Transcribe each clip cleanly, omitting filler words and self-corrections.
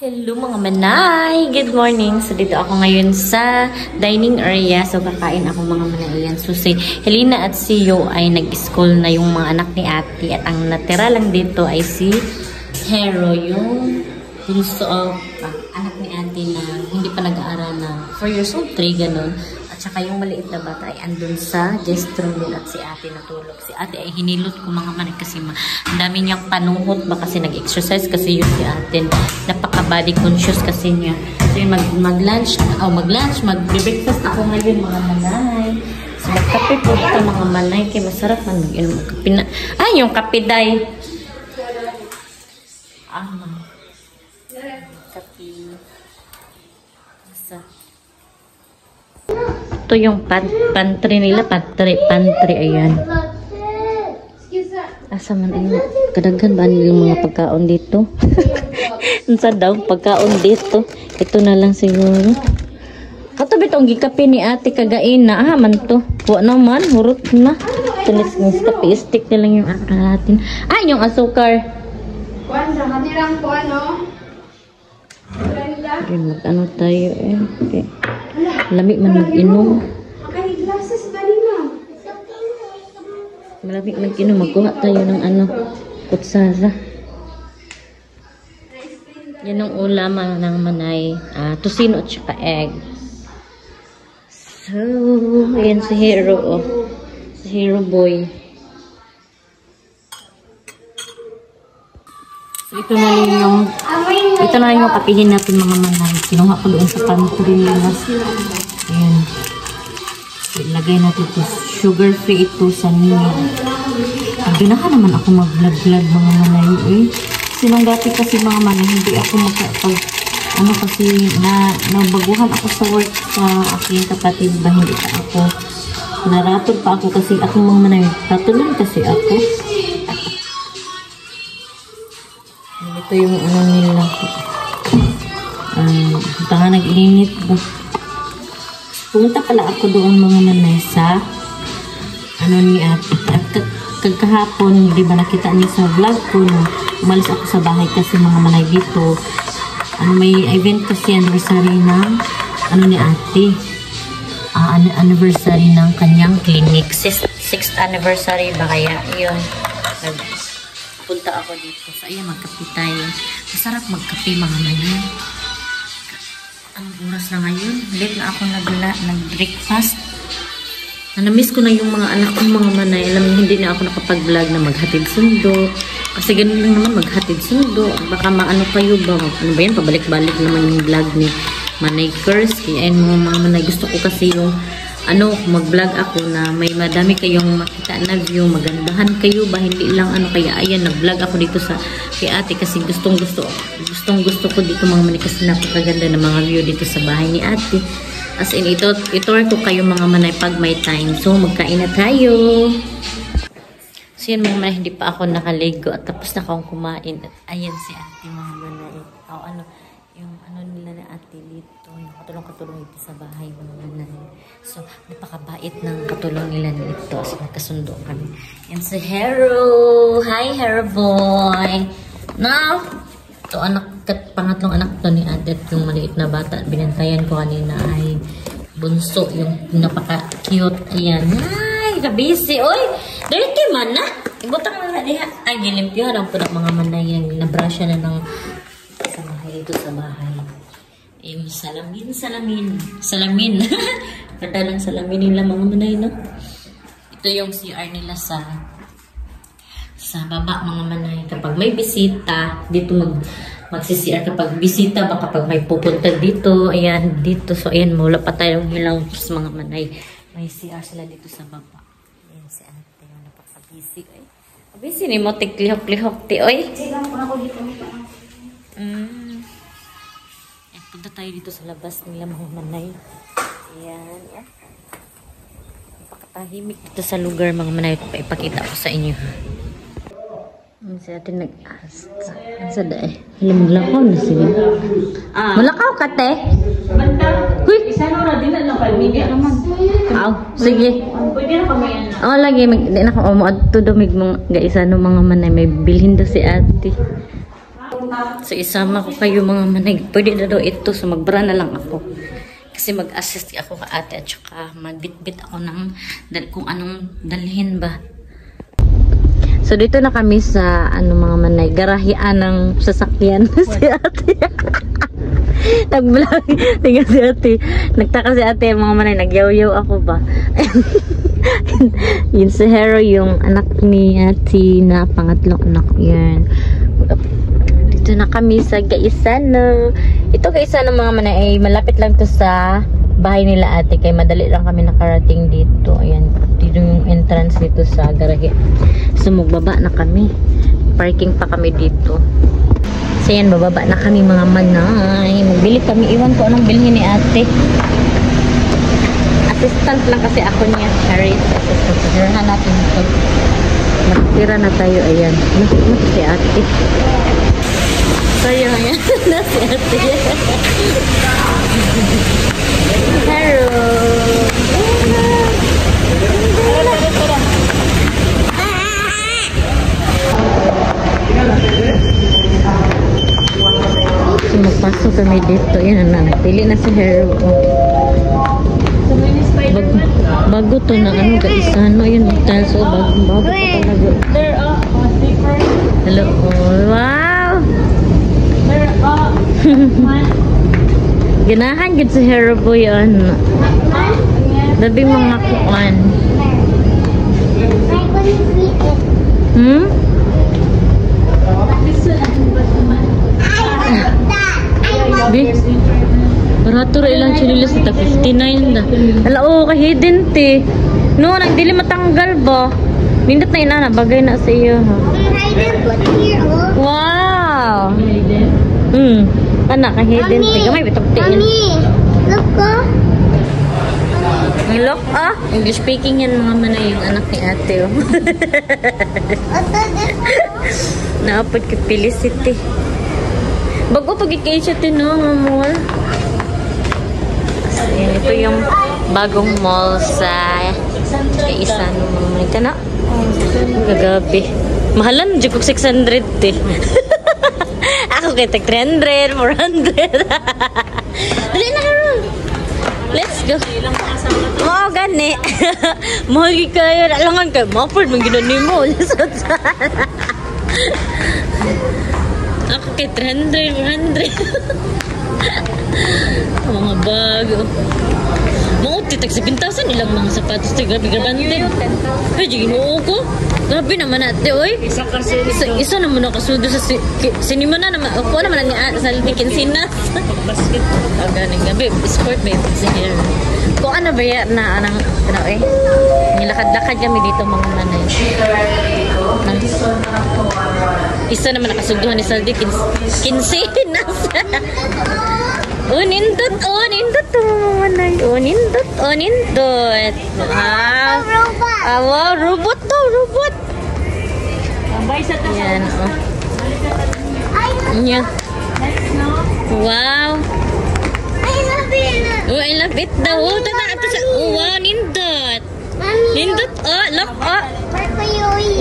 Hello mga manay! Good morning! So dito ako ngayon sa dining area. So kakain ako mga manay. So si Helena at si Yo ay nag-school na yung mga anak ni ate. At ang natira lang dito ay si Hero, yung bunso anak ni ate na hindi pa nag-aaral na 4 years old, 3 ganun. At saka yung maliit na bata ay andun sa guest room din at si ate natulog. Si ate ay hinilot ko mga manay kasi ang dami niyang panuhot ba kasi nag-exercise kasi yun si ate. Napaka-body conscious kasi niya. So yung mag-lunch, mag-breakfast ako ngayon mga manay. So magkape po ito mga manay kaya masarap man mag-inom ng kape na. Ay, yung kape day. Kape. Ito yung pantry nila, pantry, ayan. Asa man ay kadaghan ba nilang mga pagkaon dito? Unsa daw pagkaon dito? Ito na lang siguro. Kato bitong gikape ni ate kagain na man to. Wa naman hurot na. Tulis kape stick na lang yung atin. Ay yung asukar. Kuan sa kanirang ko ano? Mag-ano tayo eh. Okay. Lamig man mag-inom. Makay glasses ba nila? Malamig mag-inom. Magkuha tayo ng ano, kutsara. Yan ang ulam ng manay. Tusino at saka egg. So, ayan si Hero. Oh. Si Hero boy. So, ito na yung kapihin natin mga manay. Kinuha ko doon sa pantry nila. Ayan. Ilagay natin ito. Sugar free ito sa niya. Ganahan naman ako mag-vlog mga manay. Sinunggati kasi mga manay. Hindi ako kasi nabaguhan ako sa work sa aking kapatid ba. Hindi pa ako. Naratod pa ako kasi ako mga manay. Ratulan kasi ako. Ito yung ano nila. Tanga nag-init ba. Pumunta pala ako doon mga manay sa ano ni ate. At kagkahapon, di ba nakita niyo sa vlog ko na umalis ako sa bahay kasi mga manay dito. May event kasi anniversary ng ano ni ate. Anniversary ng kanyang clinic. 6th anniversary ba kaya yun. Punta ako dito. So, ayan, magkape tayo. Masarap magkape mga manay. Anong oras na ngayon? Late na ako nag-breakfast. Na-miss ko na yung mga anak kong mga manay. Alam niyo, hindi na ako nakapag-vlog na maghatid sundo. Kasi ganun lang naman, maghatid sundo. Baka maano kayo ba? Ano ba yan? Pabalik-balik naman yung vlog ni Manay Curse. Kaya ayun mga manay. Gusto ko kasi yung mag-vlog ako na may madami kayong makita na view, magandahan kayo ba, hindi lang kaya ayan, nag-vlog ako dito sa kay ate kasi gustong gusto ko dito mga manay kasi napakaganda ng mga view dito sa bahay ni ate. As in, ito ko kayo mga manay pag may time. So, magkain na tayo. So, yan mga manay, hindi pa ako nakaligo at tapos na akong kumain. At ayan si ate mga manay. Yung nila na ate dito, yung katulong-katulong dito sa bahay mga manay. So, napakabait ng katulong nila dito. So, nagkasundo kami. Yan si Hero. Hi, Hero boy. Now, ito pangatlong anak to ni ate at yung maliit na bata. Binantayan ko kanina ay bunso. Yung napaka-cute. Ayan. Ay, kabisi. Oy, dirty man na. Ibutang na diha. Ay, gilimpyohan ang punak mga manay. Yung nabrasya na ng sa bahay dito sa bahay. Salamin. Ganda ng salamin nila mga manay, no? Ito yung CR nila sa baba mga manay. Kapag may bisita, dito magsi-CR kapag bisita ba kapag may pupunta dito. Ayan, dito. So, ayan, mula pa tayong hilaw sa mga manay. May CR sila dito sa baba. Ayan si ate. Napaka-busy. Busy ni mo, tiklihok-lihok ti, oy. Silang po ako dito. Punta tayo dito sa labas nila mga manay. Ayan. Napakatahimik dito sa lugar mga manay. Ipakita ko sa inyo. Sa atin nag-asta. Sa dae. Malakaw na sige. Malakaw ka te? Quick! Isa na din na lang palmigya naman. Sige. Pwede na kami yan. Lagi. Hindi na ako umuad to dumig mga gaisa ng mga manay. May bilhin daw si ate. So isama ko kayo mga manay. Pwede na daw ito. So magbara na lang ako. Kasi mag-assist ako ka ate at saka magbitbit ako ng kung anong dalhin ba. So dito na kami sa mga manay. Garahian ng sasakyan si ate. Nag-vlog. Tingnan si ate. Nagtaka si ate mga manay. Nagyaw-yaw ako ba? Yun si Hero yung anak ni ate na pangatlong anak. Yan. Dito na kami sa Gaisano. Ito Gaisano mga manay ay malapit lang to sa bahay nila ate. Kaya madali lang kami nakarating dito. Ayan. Dito yung entrance dito sa garahe. So magbaba na kami. Parking pa kami dito. So yan, bababa na kami mga manay. Magbili kami. Iwan ko anong bilhin ni ate. Assistant lang kasi ako niya. Charis. Assistant. Sasirahan natin ito. Magtira na tayo. Ayan. Nasa si ate. Sorry mga yan. Nasa si ate. Hello. So, magpasok kami dito. Yan na. Pili na si Hero. Bago to na Gaisano. Yun. So, bago pa talaga. Hello. Wow! Ganahan gid si Hero boy yan. Labing mga kuan. Barato ra ilang chinilas ta 59 na. Ala o kay hidden te. No, nang dili matanggal ba? Nindot na inana bagay na sa iyo ha. Wow. Anak kay hidden te. Gamay bitok te. Look ko. Look English speaking yan mga manay yung anak ni ate. Oh. Naapod kay Felicity. Bago pag-ikay siya tinong Ayan, ito yung bagong mall sa Gaisano mga manay. Ito na. Gagabi. Mahalan, di ko 600 eh. Ako kay tag 300, 400. Dali na karon. Let's go. Mo gani. Mahal kayo alangan kay mapod man ginani mo. Ako kay 300, 400. Mga bago. Mga titag 7,000 ilang mga sapatos. Grabe gabante. Ay, ginoo ko. Grabe naman ate, oy. Isa naman ako sudo sa sinima na naman. Ako naman ni sa Kinsinas. Basket. Ganing gabi. Sport ba yung here. Kung ano ba yan na anang nilakad-lakad kami dito mga nanay. Isa naman nakasuduhan ni Saldi Kinsinas. Nindot mga nanay. Nindot. Wow, robot to, robot. Yan, Yan. Wow. I love it. I love it daw. Wow, nindot. Nindot, look,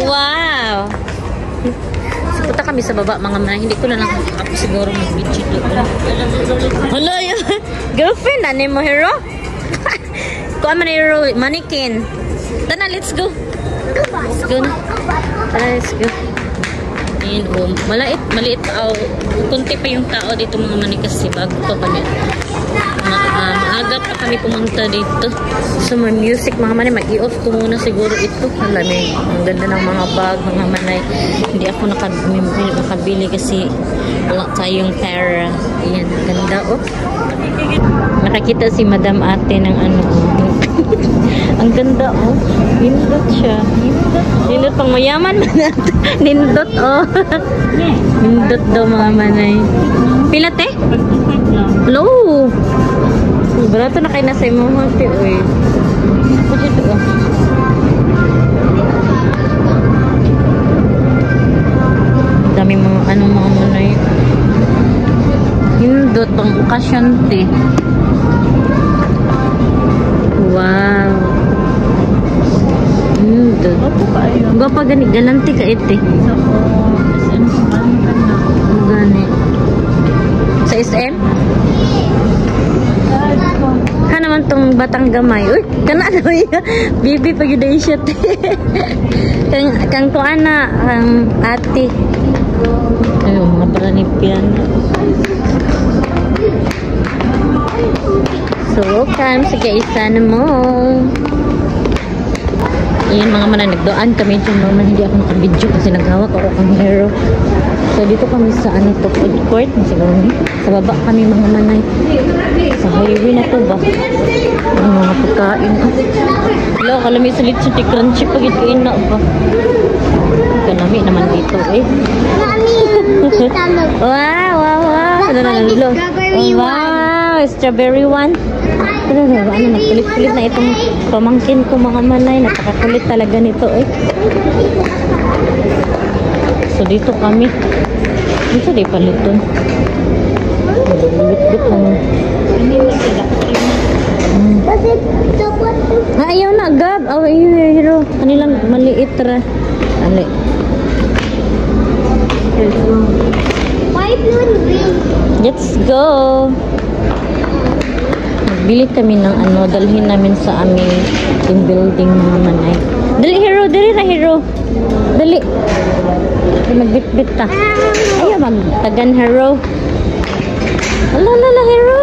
Wow. So, punta kami sa baba, mga manay. Hindi ko na lang ako siguro mag-video dito. Hala, girlfriend, ano mo, Hero? Kuha mo na Hero, mannequin. Tana, let's go. Let's go na. Tara, let's go. Ayan, maliit pa. Kunti pa yung tao dito, mga manay, kasi bago pa pa niya. Maaga pa kami pumunta dito. So may music mga manay, mag-i-off ko muna siguro ito. Alam ang ganda ng mga bag, mga manay. Hindi ako nakabili kasi wala tayong pera. Ayan, ganda Nakakita si Madam Ate ng ang ganda Nindot siya. Nindot pang mayaman man natin. Nindot Nindot daw mga manay. Pila te? Hello. Barato na kayo nasa imong hati, oy. Ako dito, dami mga mga manay. Hindot pang okasyon, te. Wow. Hindot. Gapa gani, galanti ka ite. Gani. M? Ha naman tong batang gamay. Uy, kana na ya. Bibi pag yun siya. Kang kuan na, ang ate. Ayun, mga paranipian. So, welcome sa kaisa na mo. Ayan mga mana, nagdoan kami dyan mga man, hindi ako nakabidyo kasi naghawak ako kang hero. So dito kami sa ano to, food court, sa baba kami mga manay. Sa highway na to ba? Ang mga pagkain. Hello, kalami sa lechon, crunchy pag itoin na ba? Kalami naman dito eh. Wow, wow, wow. Wow, strawberry one. Ano, nagkulit-kulit na itong pamangkin ko mga manay. Napakakulit talaga nito eh. So dito kami. Dito di paliton. Bit-bit lang. Ayaw na, Gab. Hero. Kanilang maliit ra. Ali. Why blue and green? Let's go. Bili kami ng ano, dalhin namin sa aming team building mga manay. Dali, hero, dali na, hero. Dali. Ay, magbit-bit ta. Ayaw, magtagan, hero. Alala, hero.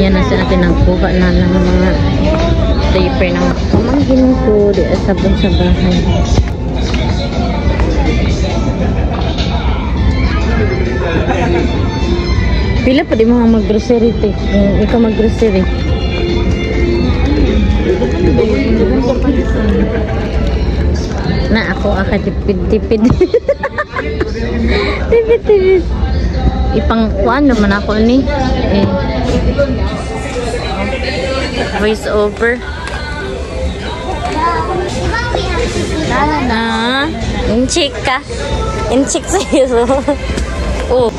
Yan na sa atin nagkuha na ng mga diaper ng pamangkin ko di sabon sa bahay. Pila pa di mo mag-grocery te. Ikaw mag-grocery. Na ako tipid-tipid. Tipid-tipid. Ipang kuan naman ako ni. Voice over. Inchik ka. Inchik sa'yo. Oh.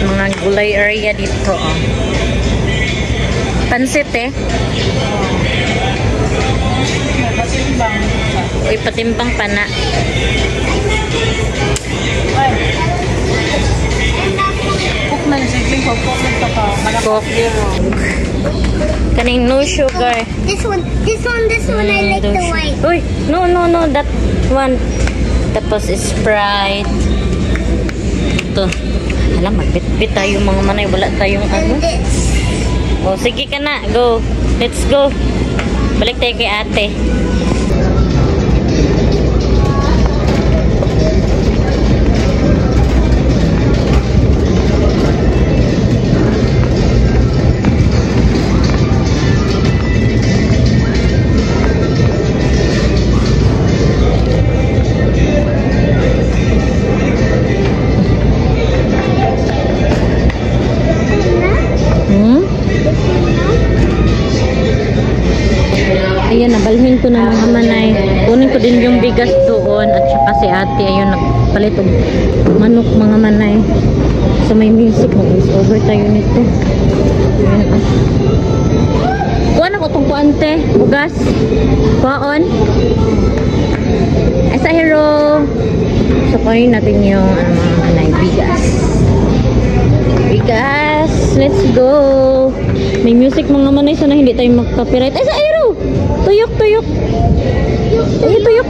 Mga gulay area dito. Oh. Pansit eh. Uy, patimbang pa na. Coke. Kaning no sugar. This one, I like the white. Uy, no, that one. Tapos Sprite. Ito. Alam, magbit-bit tayo mga manay. Wala tayong ano. Oh, sige ka na. Go. Let's go. Balik tayo kay ate. Ayan, nabalhin ko na mga manay. Kunin ko din yung bigas doon at saka si ate, ayun, nagpalit og manok mga manay. So may music, mag-voice over tayo nito. Ayan. Kuha na ko itong kuante, bugas. Kuhaon. Ay sa hero. So kunin natin yung mga manay, bigas. Bigas, let's go. May music mga manay, sana hindi tayo mag-copyright. Ay sa hero. Tuyok. Ay, tuyok.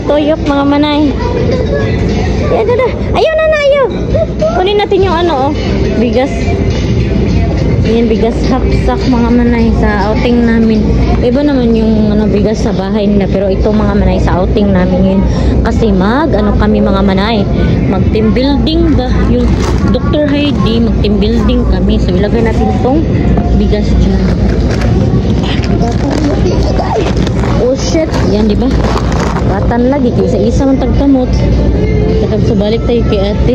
Tuyok mga manay. Ayaw na. Kunin natin yung ano, oh. Bigas. Ayan, bigas hapsak mga manay sa outing namin. Iba naman yung ano, bigas sa bahay nila. Pero ito mga manay sa outing namin yun. Kasi kami mga manay. Mag-team building ba? Yung Dr. Heidi, mag-team building kami. So ilagay natin tong bigas dyan. Oh shit. Yan, diba? Batan lagi. Kaysa isa man tagkamot. Subalik tayo kay ate.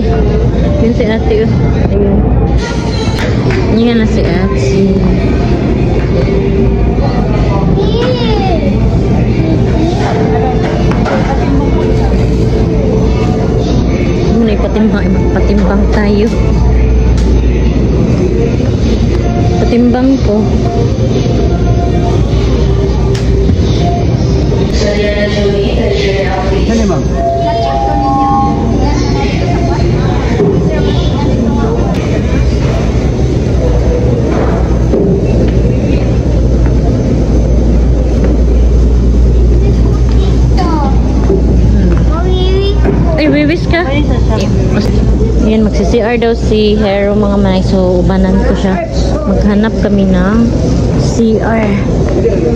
Yun si ate. Ayun. Yan na si ate. na ipatimbang. Magpatimbang tayo. Patimbang ko. Ano ma'am? Ay, wiwis ka? Yan, magsi-CR daw si Hero mga manay. So, ubanan ko siya. Maghanap kami ng CR.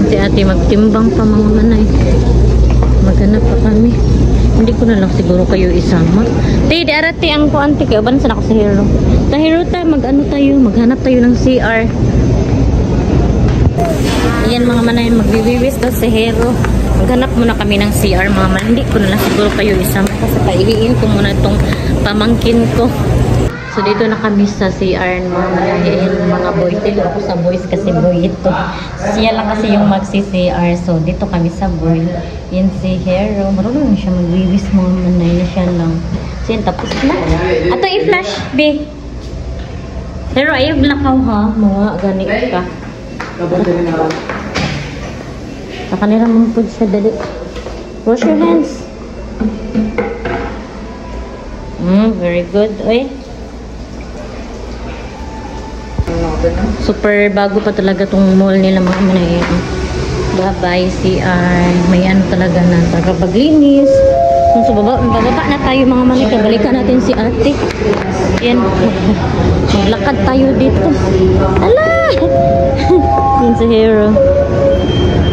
Si ate magtimbang pa mga manay. Maghanap pa kami. Hindi ko na lang siguro kayo isama. Tay, di arati ang kuanti kayo. Ubanan sana ako si Hero. Ta Hero tayo, mag-ano tayo. Maghanap tayo ng CR. Ayan mga manay, magwiwiwis daw si Hero. Maghanap muna kami ng CR mga man. Hindi ko na lang siguro kayo isama kasi paihiin ko muna itong pamangkin ko. So dito na kami sa CR mga malahiin mga boy. Dito ako sa boys kasi boy ito. Siya lang kasi yung magsi-CR. So dito kami sa boy. Yan si Hero. Marunong siya magwiwis mga manay na siya lang. So yan, tapos na. Ato i-flash B. Hero, ayaw lakaw ha. Mga ganit ka. Nakanira mong food siya, dali. Wash your hands. Very good. Oy. Super bago pa talaga tong mall nila mga manayin. Bye-bye, CR. May ano talaga na tagapaglinis. Kung sa bababa na tayo mga manay, balikan natin si ate. Yan. Maglakad tayo dito. Ala! Yan si Hero.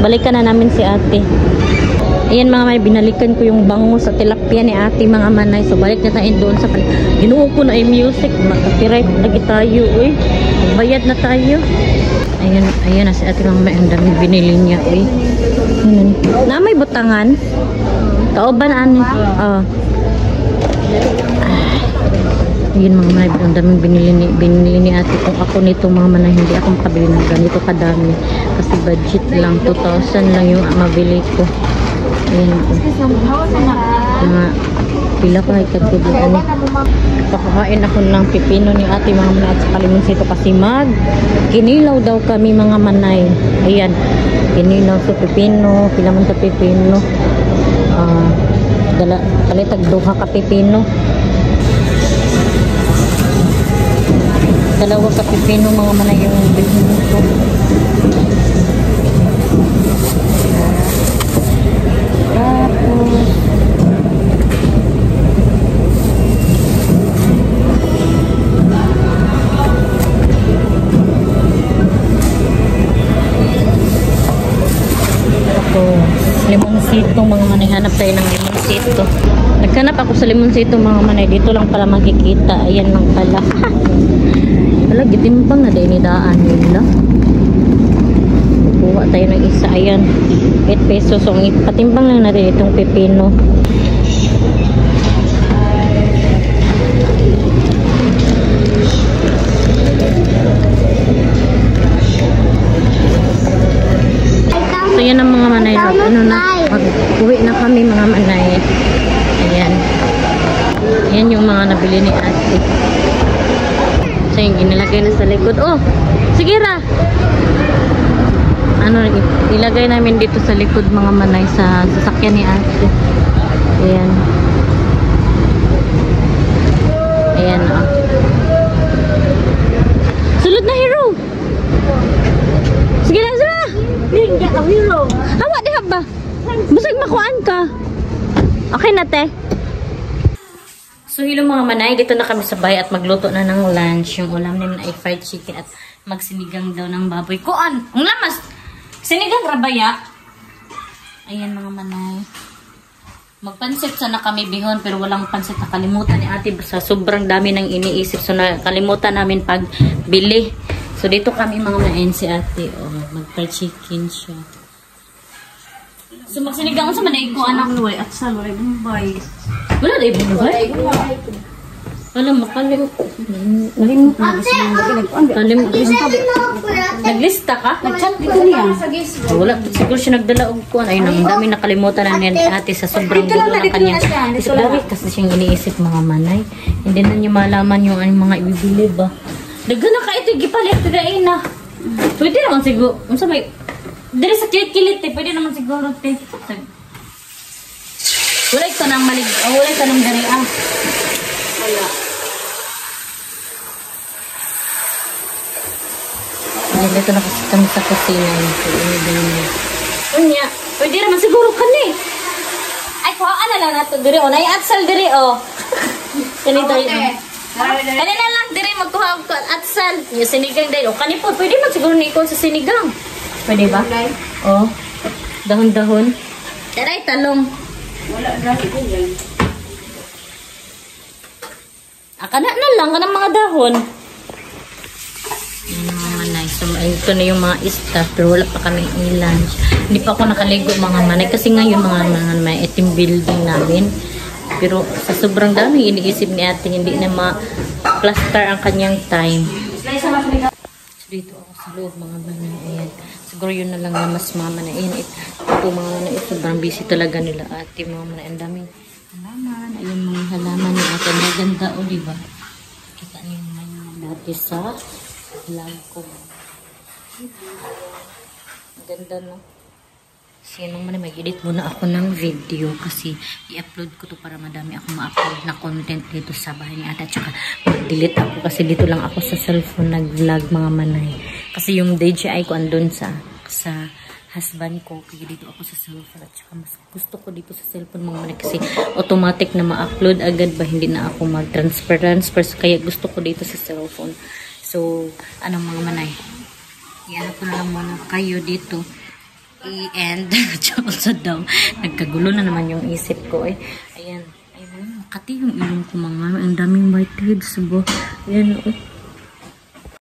Balikan na namin si ate. Ayan mga manay, binalikan ko yung bango sa tilapia ni ate mga manay. So balik na tayo doon sa ginuo ko na ay music. Makapiright lagi tayo. Uy, magbayad na tayo. Ayan na si ate mga manay. Ang daming binili niya. Uy. Na may butangan. Kauban ani. Ayun mga manay, ang daming binili ni ate. Kung ako nito mga manay, hindi ako makabili ng ganito kadami. Kasi budget lang, 2,000 lang yung mabili ko. Ayan po. Mga pila ko na ikagkubuan. Pakakain ako ng pipino ni ate mga manay at sa kalimunsito kasi kinilaw daw kami mga manay. Ayan, kinilaw sa pipino, pila man sa pipino. Palitag duha ka pipino. Dalawa ka pipino mga manay yung bilhin ko. Tapos limonsito mga manay. Hanap tayo ng limonsito. Naghanap ako sa limonsito mga manay. Dito lang pala makikita. Ayan lang pala. Wala, gitimbang na din idaan nila. Kuha tayo ng isa. Ayan, 8 pesos. So, patimbang lang na rin itong pepino. So, yan ang mga manay. Ano na, mag-uwi na kami mga manay. Ayan. Ayan yung mga nabili ni ate. So, yung ginilagay na sa likod. Oh, sige ra. Ano, ilagay namin dito sa likod mga manay sa sasakyan ni ate. Ayan. Ayan, oh. Sulod na, Hero. Sige lang, Zara. Hindi ka Hero. Awa, di ba? Busag makuhaan ka. Okay na, te. So, hello mga manay. Dito na kami sa bahay at magluto na ng lunch. Yung ulam namin ay fried chicken at magsinigang daw ng baboy. Kuan! Ang lamas! Sinigang rabaya. Ayan mga manay. Magpansit sana kami bihon pero walang pansit. Nakalimutan ni ate sa sobrang dami ng iniisip. So, nakalimutan namin pagbili. So, dito kami mga manay si ate. Oh, mag-fried chicken siya. So, magsinigang sa manay ko anak nuway at sa luray bumbay. Wala na ibang buhay? Alam, makalim. Nalimot na gusto mo lagi. Kalim. Nag Naglista ka? Nag-chat dito niya. Wala, siguro siya nagdala og kuan. Ayun, ang dami nakalimutan na niya ate sa sobrang gulo ng kanyang. Dami kasi siyang iniisip mga manay. Hindi na niya malaman yung mga ibibili ba. Daghan na ka ito, gipalit dai na. Pwede naman siguro. Unsa may diri sa kilit pwede naman siguro te. Wala ito nang malig. Wala ito nang diri Wala. Dito na kasi kami sa kusina. Unya, pwede naman siguro ka ni. Ay, kuhaan na lang nato diri. Nay atsal diri Ganito yun. Kani na lang diri magkuha og atsal. Yung sinigang dahil. Kani po, pwede man siguro ni ikon sa sinigang. Pwede ba? Dahon-dahon. Taray, talong. Wala dahil ko yan. Kana na lang, kanang mga dahon. Mga manay. So, ito na yung mga isda. Pero wala pa kami i-lunch. Hindi pa ako nakaligo mga manay. Kasi ngayon mga manay, team building namin. Pero sa sobrang dami iniisip ni ate, hindi na ma-plaster ang kanyang time. So, dito ako sa loob mga manay. Ayan. Siguro yun na lang na mas mama na. Ayan, ito mga manay. Sobrang busy talaga nila ate mga manay. Ang daming halaman. Ayun mga halaman ni ate. Maganda o diba? Kita niyo naman yung dati sa vlog ko. Ganda no? Kasi nung mag-edit muna ako ng video kasi i-upload ko to para madami ako ma-upload na content dito sa bahay ni ate. At saka mag-delete ako kasi dito lang ako sa cellphone nag-vlog mga manay. Kasi yung DJI ko andun sa husband ko. Kaya dito ako sa cellphone. At saka mas gusto ko dito sa cellphone mga manay kasi automatic na ma-upload agad ba. Hindi na ako mag-transfer. Kaya gusto ko dito sa cellphone. So, ano mga manay? Iyan ko na lang muna kayo dito. I-end. Sa daw. Nagkagulo na naman yung isip ko eh. Ayan. Ayun. Makati yung ilong ko mga. Ang daming whiteheads. Ayan.